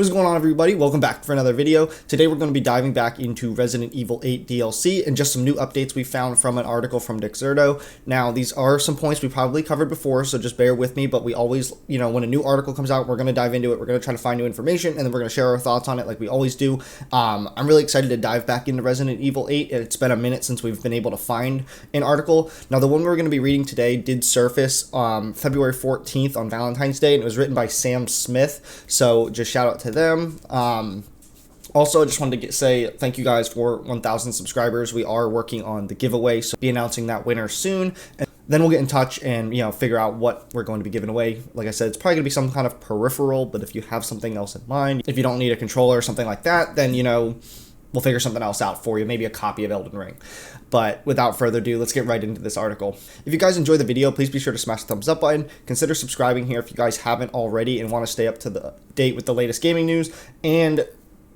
What's going on, everybody? Welcome back for another video. Today we're going to be diving back into Resident Evil 8 DLC and just some new updates we found from an article from Dexerto. Now, these are some points we probably covered before, so just bear with me, but we always, when a new article comes out, we're going to dive into it. We're going to try to find new information, and then we're going to share our thoughts on it like we always do. I'm really excited to dive back into Resident Evil 8. It's been a minute since we've been able to find an article. Now, the one we're going to be reading today did surface February 14th on Valentine's Day, and it was written by Sam Smith, so just shout out to them. Also, I just wanted to say thank you guys for 1,000 subscribers. We are working on the giveaway, so be announcing that winner soon. And then we'll get in touch and, figure out what we're going to be giving away. Like I said, it's probably going to be some kind of peripheral, but if you have something else in mind, if you don't need a controller or something like that, then, we'll figure something else out for you, maybe a copy of Elden Ring. But without further ado, let's get right into this article. If you guys enjoyed the video, please be sure to smash the thumbs up button. Consider subscribing here if you guys haven't already and want to stay up to the date with the latest gaming news, and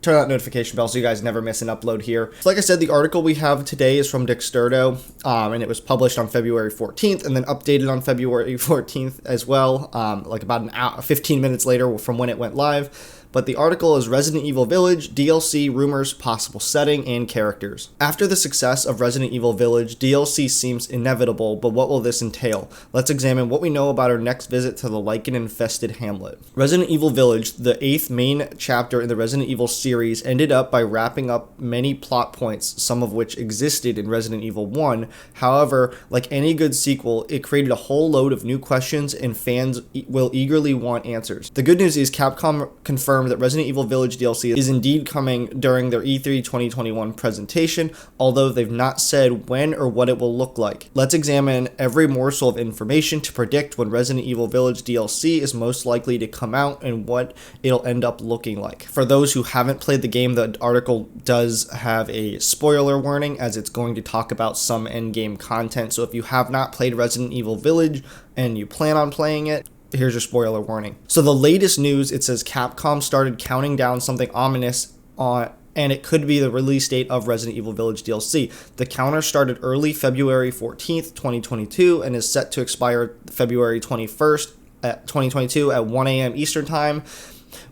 turn on that notification bell so you guys never miss an upload here. So like I said, the article we have today is from Dexerto, and it was published on February 14th and then updated on February 14th as well, like about an hour, 15 minutes later from when it went live. But the article is Resident Evil Village, DLC, rumors, possible setting, and characters. After the success of Resident Evil Village, DLC seems inevitable, but what will this entail? Let's examine what we know about our next visit to the lichen-infested hamlet. Resident Evil Village, the 8th main chapter in the Resident Evil series, ended up by wrapping up many plot points, some of which existed in Resident Evil 1. However, like any good sequel, it created a whole load of new questions, and fans will eagerly want answers. The good news is Capcom confirmed that Resident Evil Village DLC is indeed coming during their E3 2021 presentation, although they've not said when or what it will look like. Let's examine every morsel of information to predict when Resident Evil Village DLC is most likely to come out and what it'll end up looking like. For those who haven't played the game, the article does have a spoiler warning as it's going to talk about some endgame content, so if you have not played Resident Evil Village and you plan on playing it, here's your spoiler warning. So the latest news, it says Capcom started counting down something ominous and it could be the release date of Resident Evil Village DLC. The counter started early February 14th, 2022 and is set to expire February 21st, 2022 at 1 a.m. Eastern Time.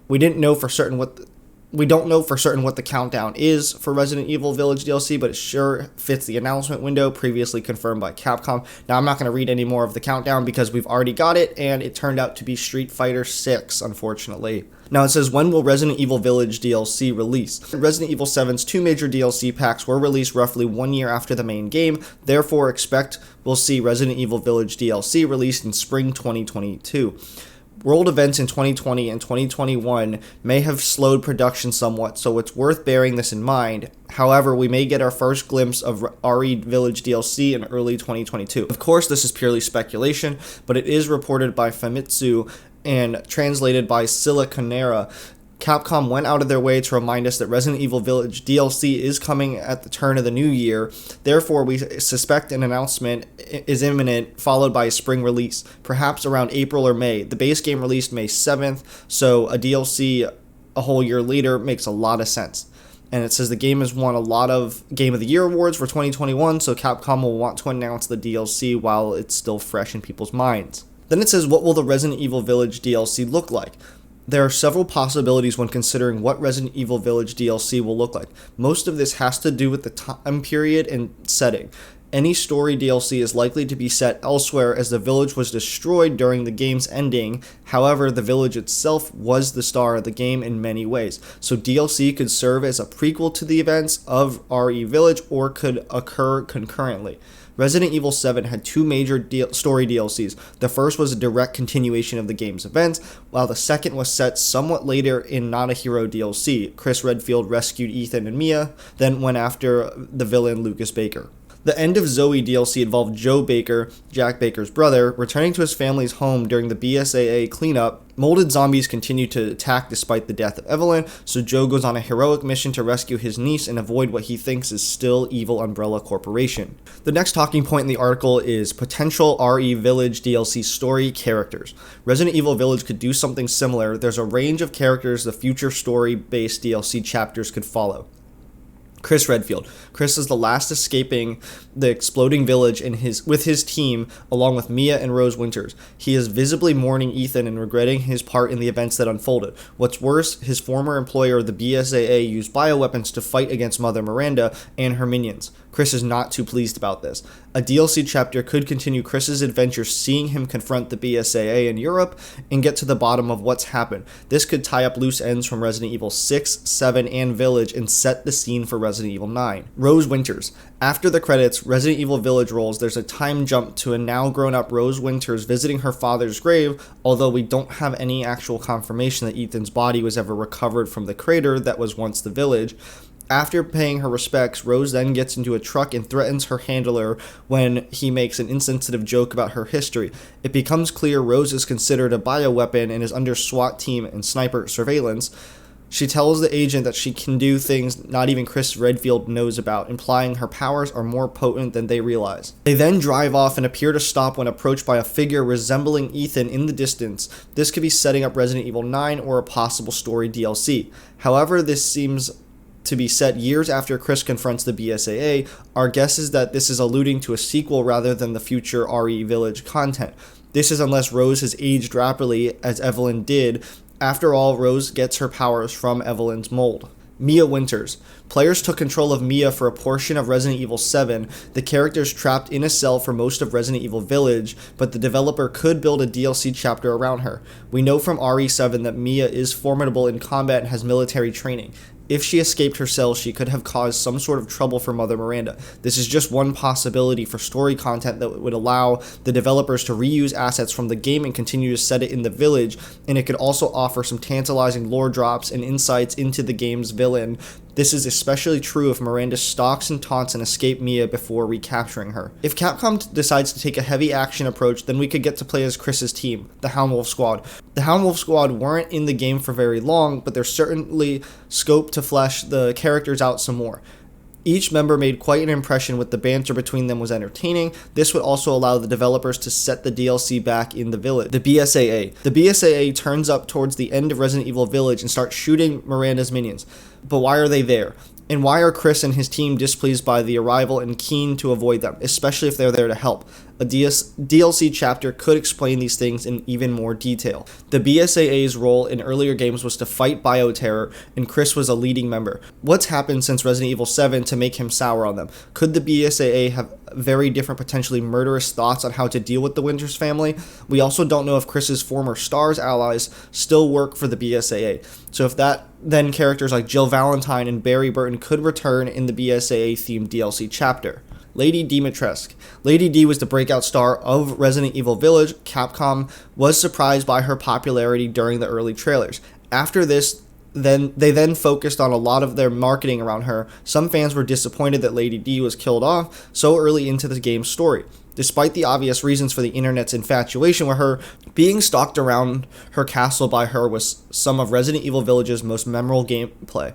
We don't know for certain what the countdown is for Resident Evil Village DLC, but it sure fits the announcement window previously confirmed by Capcom. Now, I'm not going to read any more of the countdown because we've already got it, and it turned out to be Street Fighter 6, unfortunately. Now, it says, when will Resident Evil Village DLC release? Resident Evil 7's two major DLC packs were released roughly 1 year after the main game, therefore expect we'll see Resident Evil Village DLC released in spring 2022. World events in 2020 and 2021 may have slowed production somewhat, so it's worth bearing this in mind. However, we may get our first glimpse of RE Village DLC in early 2022. Of course, this is purely speculation, but it is reported by Famitsu and translated by Siliconera. Capcom went out of their way to remind us that Resident Evil Village DLC is coming at the turn of the new year. Therefore, we suspect an announcement is imminent, followed by a spring release, perhaps around April or May. The base game released May 7th, so a DLC a whole year later makes a lot of sense. And it says the game has won a lot of Game of the Year awards for 2021, so Capcom will want to announce the DLC while it's still fresh in people's minds. Then it says, what will the Resident Evil Village DLC look like? There are several possibilities when considering what Resident Evil Village DLC will look like. Most of this has to do with the time period and setting. Any story DLC is likely to be set elsewhere as the village was destroyed during the game's ending. However, the village itself was the star of the game in many ways. So DLC could serve as a prequel to the events of RE Village or could occur concurrently. Resident Evil 7 had two major story DLCs. The first was a direct continuation of the game's events, while the second was set somewhat later in Not a Hero DLC. Chris Redfield rescued Ethan and Mia, then went after the villain Lucas Baker. The End of Zoe DLC involved Joe Baker, Jack Baker's brother, returning to his family's home during the BSAA cleanup. Molded zombies continue to attack despite the death of Evelyn, so Joe goes on a heroic mission to rescue his niece and avoid what he thinks is still evil Umbrella Corporation. The next talking point in the article is potential RE Village DLC story characters. Resident Evil Village could do something similar. There's a range of characters the future story-based DLC chapters could follow. Chris Redfield. Chris is the last escaping the exploding village with his team, along with Mia and Rose Winters. He is visibly mourning Ethan and regretting his part in the events that unfolded. What's worse, his former employer, the BSAA, used bioweapons to fight against Mother Miranda and her minions. Chris is not too pleased about this. A DLC chapter could continue Chris's adventure, seeing him confront the BSAA in Europe and get to the bottom of what's happened. This could tie up loose ends from Resident Evil 6, 7, and Village and set the scene for Resident Evil 9. Rose Winters. After the credits, Resident Evil Village rolls, there's a time jump to a now grown-up Rose Winters visiting her father's grave, although we don't have any actual confirmation that Ethan's body was ever recovered from the crater that was once the village. After paying her respects, Rose then gets into a truck and threatens her handler when he makes an insensitive joke about her history. It becomes clear Rose is considered a bioweapon and is under SWAT team and sniper surveillance. She tells the agent that she can do things not even Chris Redfield knows about, implying her powers are more potent than they realize. They then drive off and appear to stop when approached by a figure resembling Ethan in the distance. This could be setting up Resident Evil 9 or a possible story DLC. However, this seems to be set years after Chris confronts the BSAA. Our guess is that this is alluding to a sequel rather than the future RE Village content. This is unless Rose has aged rapidly as Evelyn did. After all, Rose gets her powers from Evelyn's mold. Mia Winters. Players took control of Mia for a portion of Resident Evil 7. The character is trapped in a cell for most of Resident Evil Village, but the developer could build a DLC chapter around her. We know from RE7 that Mia is formidable in combat and has military training. If she escaped her cell, she could have caused some sort of trouble for Mother Miranda. This is just one possibility for story content that would allow the developers to reuse assets from the game and continue to set it in the village, and it could also offer some tantalizing lore drops and insights into the game's villain. This is especially true if Miranda stalks and taunts and escape Mia before recapturing her. If Capcom decides to take a heavy action approach, then we could get to play as Chris's team, the Hound Wolf Squad. The Hound Wolf Squad weren't in the game for very long, but there's certainly scope to flesh the characters out some more. Each member made quite an impression, with the banter between them was entertaining. This would also allow the developers to set the DLC back in the village. The BSAA. The BSAA turns up towards the end of Resident Evil Village and starts shooting Miranda's minions. But why are they there? And why are Chris and his team displeased by the arrival and keen to avoid them, especially if they're there to help? A DLC chapter could explain these things in even more detail. The BSAA's role in earlier games was to fight bioterror, and Chris was a leading member. What's happened since Resident Evil 7 to make him sour on them? Could the BSAA have very different, potentially murderous thoughts on how to deal with the Winters family? We also don't know if Chris's former STARS allies still work for the BSAA. So if that, then characters like Jill Valentine and Barry Burton could return in the BSAA-themed DLC chapter. Lady Dimitrescu. Lady D was the breakout star of Resident Evil Village. Capcom was surprised by her popularity during the early trailers. After this, they focused on a lot of their marketing around her. Some fans were disappointed that Lady D was killed off so early into the game's story. Despite the obvious reasons for the internet's infatuation with her, being stalked around her castle by her was some of Resident Evil Village's most memorable gameplay.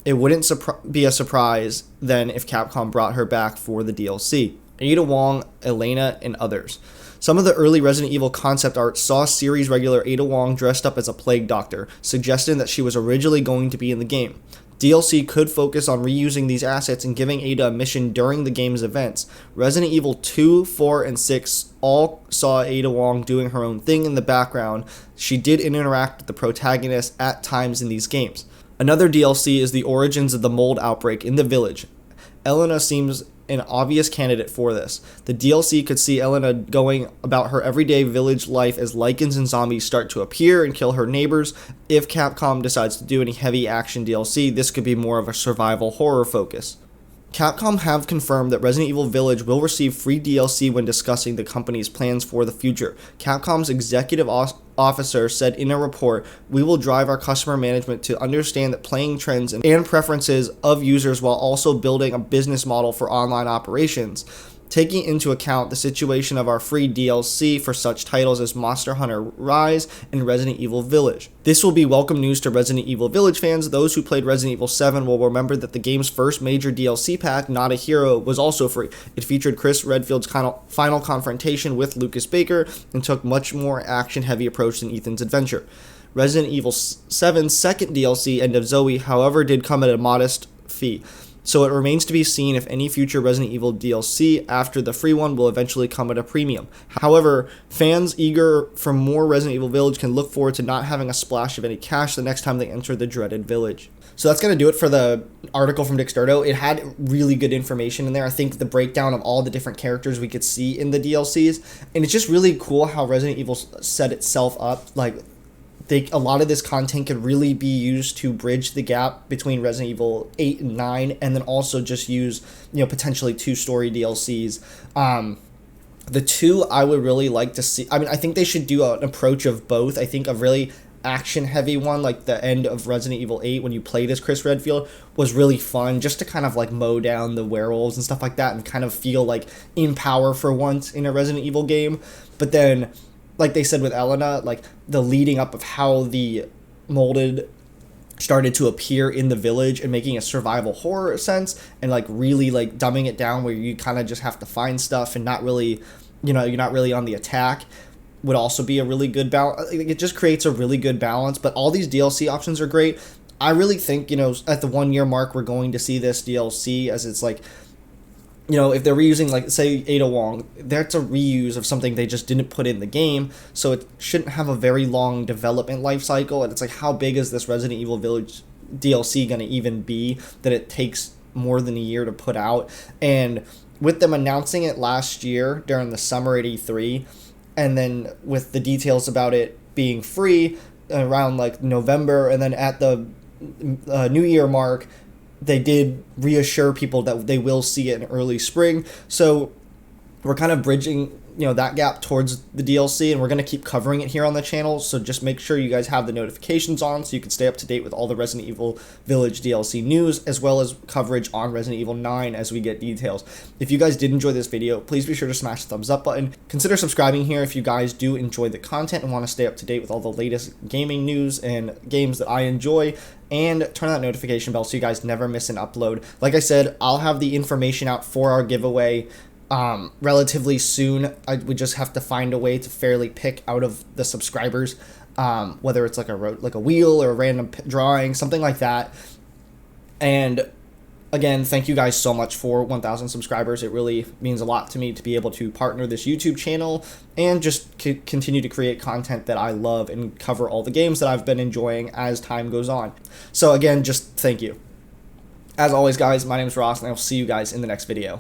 It wouldn't be a surprise then if Capcom brought her back for the DLC. Ada Wong, Elena, and others. Some of the early Resident Evil concept art saw series regular Ada Wong dressed up as a plague doctor, suggesting that she was originally going to be in the game. DLC could focus on reusing these assets and giving Ada a mission during the game's events. Resident Evil 2, 4, and 6 all saw Ada Wong doing her own thing in the background. She did interact with the protagonist at times in these games. Another DLC is the origins of the mold outbreak in the village. Elena seems an obvious candidate for this. The DLC could see Elena going about her everyday village life as lichens and zombies start to appear and kill her neighbors. If Capcom decides to do any heavy action DLC, this could be more of a survival horror focus. Capcom have confirmed that Resident Evil Village will receive free DLC when discussing the company's plans for the future. Capcom's executive officer said in a report, "We will drive our customer management to understand the playing trends and preferences of users while also building a business model for online operations, taking into account the situation of our free DLC for such titles as Monster Hunter Rise and Resident Evil Village." This will be welcome news to Resident Evil Village fans. Those who played Resident Evil 7 will remember that the game's first major DLC pack, Not a Hero, was also free. It featured Chris Redfield's final confrontation with Lucas Baker and took much more action-heavy approach than Ethan's adventure. Resident Evil 7's second DLC, End of Zoe, however, did come at a modest fee. so it remains to be seen if any future Resident Evil DLC after the free one will eventually come at a premium. However, fans eager for more Resident Evil Village can look forward to not having a splash of any cash the next time they enter the dreaded village. So that's going to do it for the article from Dexerto. It had really good information in there. I think the breakdown of all the different characters we could see in the DLCs, and it's just really cool how Resident Evil set itself up. Like, a lot of this content could really be used to bridge the gap between Resident Evil 8 and 9, and then also just use, potentially 2 story DLCs. The 2 I would really like to see. I mean, I think they should do an approach of both. I think a really action heavy one, like the end of Resident Evil 8 when you played as Chris Redfield, was really fun, just to kind of like mow down the werewolves and stuff like that and kind of feel like in power for once in a Resident Evil game. But then, like they said with Elena, like the leading up of how the molded started to appear in the village and making a survival horror sense, and like really like dumbing it down where you kind of just have to find stuff and not really, you're not really on the attack, would also be a really good balance. It just creates a really good balance. But all these DLC options are great. I really think, at the 1 year mark, we're going to see this DLC, as it's like, if they're reusing, like, say, Ada Wong, that's a reuse of something they just didn't put in the game, so it shouldn't have a very long development life cycle. And it's like, how big is this Resident Evil Village DLC going to even be that it takes more than a year to put out? And with them announcing it last year during the summer at E3, and then with the details about it being free around like November, and then at the New Year mark, they did reassure people that they will see it in early spring. So we're kind of bridging, that gap towards the DLC, and we're going to keep covering it here on the channel. So just make sure you guys have the notifications on so you can stay up to date with all the Resident Evil Village DLC news, as well as coverage on Resident Evil 9 as we get details. If you guys did enjoy this video, please be sure to smash the thumbs up button. Consider subscribing here if you guys do enjoy the content and want to stay up to date with all the latest gaming news and games that I enjoy. And turn on that notification bell so you guys never miss an upload. Like I said, I'll have the information out for our giveaway relatively soon. We just have to find a way to fairly pick out of the subscribers, whether it's like a wheel or a random drawing, something like that. And again, thank you guys so much for 1,000 subscribers. It really means a lot to me to be able to partner this YouTube channel and just continue to create content that I love and cover all the games that I've been enjoying as time goes on. So again, just thank you. As always, guys, my name is Ross, and I will see you guys in the next video.